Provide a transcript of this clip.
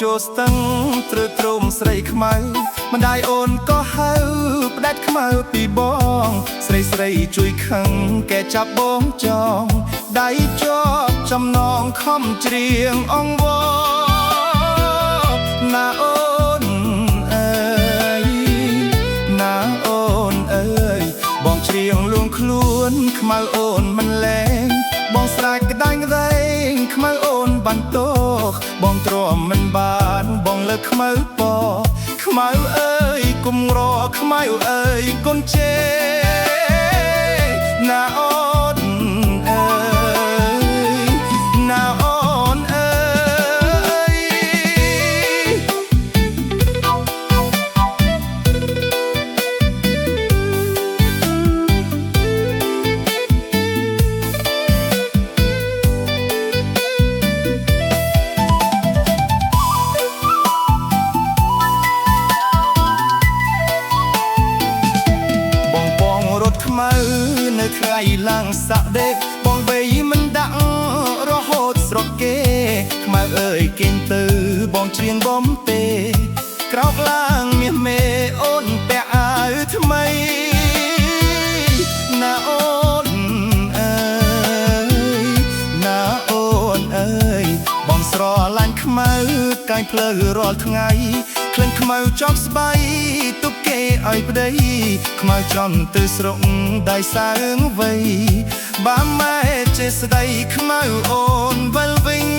ចូលស្ទឹងត្រឹមត្រមស្រីខ្មៅម្ដាយអូនក៏ហៅផ្ដាច់ខ្មៅពីបងស្រីស្រីជួយខឹងកែចាប់បងចងដៃជាប់ចំណងខំច្រៀងអង្វរណាអូនអើយណាអូនអើយបងច្រៀងលួងខ្លួនខ្មៅអូនមិនលែងបងស្រែកក្ដាញ់ក្ដែងខ្មៅអូនបានទោសបងទ្រាំមិនបានបងលើកខ្មៅពខ្មៅអើយគុំរខ្មៅអើយកូនជេណាអូនអើយណាអូនអើយខ្មៅនៅថ្ងៃឡើងសាក់ដេកបងបីមិនដាក់រហូតស្រកគេខ្មៅអើយគេងទៅបងច្រៀងបំពេក្រោកឡើងមាសមេអូនពាក់អាវថ្មីណាអូនអើយណាអូនអើយបងស្រឡាញ់ខ្មៅកាយផ្លូវរាល់ថ្ងៃក្លិនខ្មៅចង់ស្បៃទុកគេឲ្យប្តីខ្មៅចំទៅស្រុកដៃសើងវៃបាម៉ែចេស្ដីខ្មៅអូនវិលវិញ